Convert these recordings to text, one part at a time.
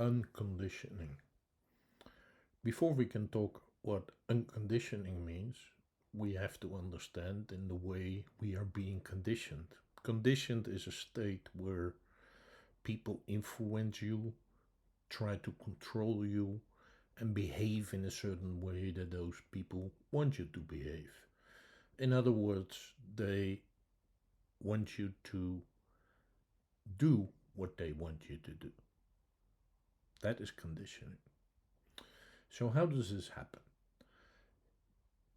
unconditioning. Before we can talk what unconditioning means, we have to understand in the way we are being conditioned. Conditioned is a state where people influence you, try to control you, and behave in a certain way that those people want you to behave. In other words, they want you to do what they want you to do. That is conditioning. So, how does this happen?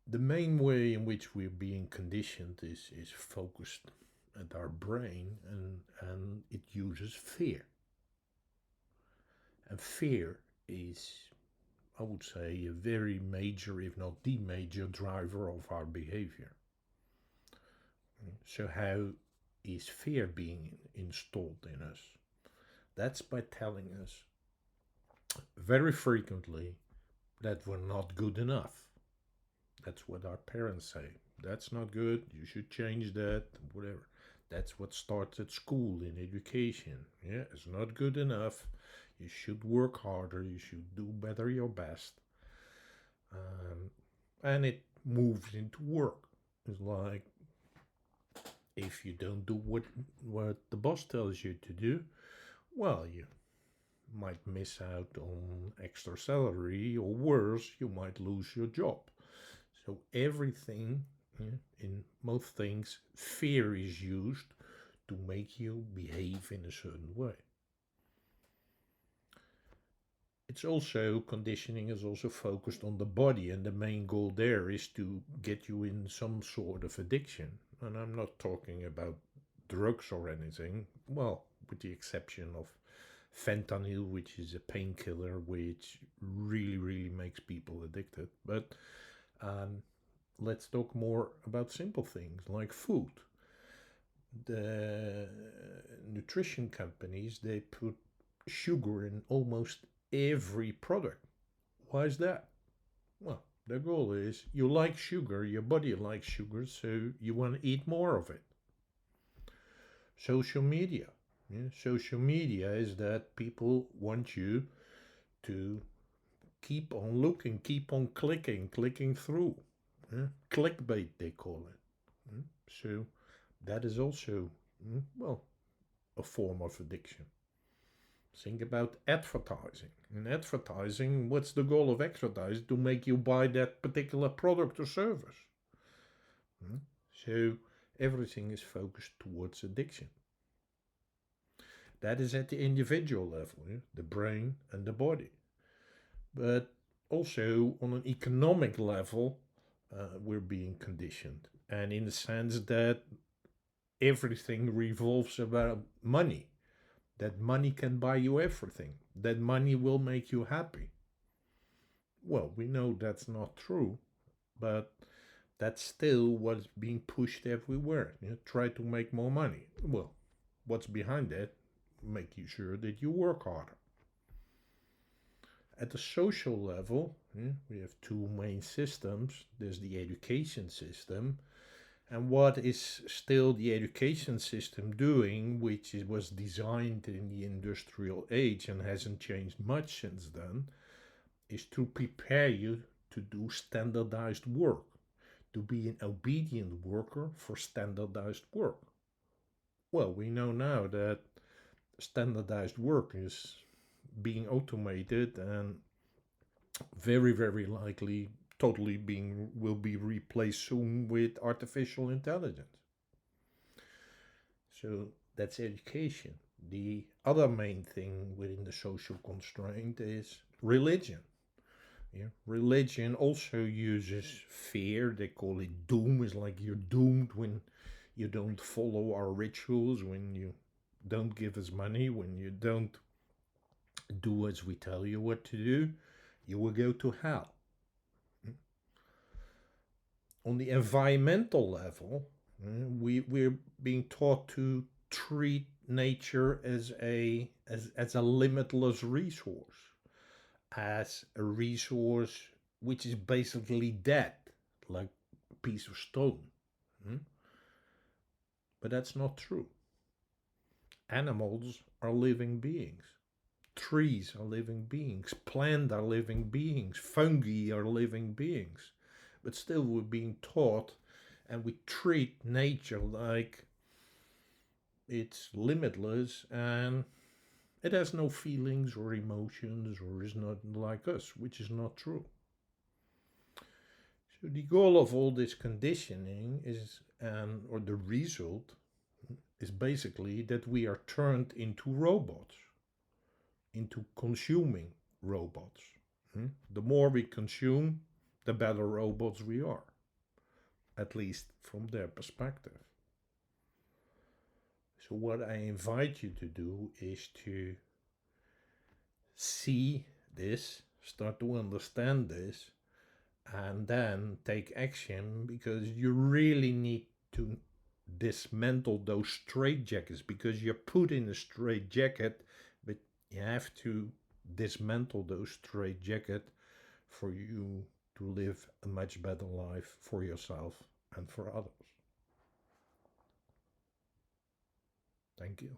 The main way in which we're being conditioned is focused at our brain, and it uses fear. And fear is, I would say, a very major, if not the major, driver of our behavior. So, how is fear being installed in us? That's by telling us very frequently that we're not good enough. That's what our parents say. That's not good. You should change that, whatever. That's what starts at school in education. Yeah, it's not good enough. You should work harder. You should do better your best. Um, and it moves into work. It's like if you don't do what the boss tells you to do, well, you might miss out on extra salary, or worse, you might lose your job. So everything, yeah, in most things, fear is used to make you behave in a certain way. It's also, conditioning is also focused on the body, and the main goal there is to get you in some sort of addiction. And I'm not talking about drugs or anything, well, with the exception of fentanyl, which is a painkiller which really, really makes people addicted. But um, let's talk more about simple things like food. The nutrition companies, they put sugar in almost every product. Why is that? Well, the goal is you like sugar, your body likes sugar, so you want to eat more of it. Social media. Yeah, social media is that people want you to keep on looking, keep on clicking through. Yeah? Clickbait, they call it. Mm. So that is also, well, a form of addiction. Think about advertising. In advertising, what's the goal of advertising? To make you buy that particular product or service. Mm. So everything is focused towards addiction. That is at the individual level, yeah? The brain and the body. But also on an economic level, we're being conditioned. And in the sense that everything revolves about money, that money can buy you everything, that money will make you happy. Well, we know that's not true, but that's still what's being pushed everywhere. You know, try to make more money. Well, what's behind that? Making sure that you work harder. At the social level, we have two main systems. There's the education system, and what is still the education system doing, which was designed in the industrial age and hasn't changed much since then, is to prepare you to do standardized work, to be an obedient worker for standardized work. Well, we know now that standardized work is being automated and very, very likely totally being will be replaced soon with artificial intelligence. So that's education. The other main thing within the social constraint is religion. Yeah. Religion also uses fear. They call it doom. It's like you're doomed when you don't follow our rituals, when you don't give us money, when you don't do as we tell you what to do, you will go to hell. On the environmental level, we're being taught to treat nature as a limitless resource, as a resource which is basically dead, like a piece of stone. Hmm? But that's not true. Animals are living beings. trees are living beings, plants are living beings, fungi are living beings. But still, we're being taught and we treat nature like it's limitless and it has no feelings or emotions or is not like us, which is not true. So the goal of all this conditioning is, or the result is basically that we are turned into robots, into consuming robots. The more we consume, the better robots we are, at least from their perspective. So, what I invite you to do is to see this, start to understand this, and then take action because you really need to dismantle those straitjackets because you're put in a straitjacket, but you have to dismantle those straitjackets for you to live a much better life for yourself and for others. Thank you.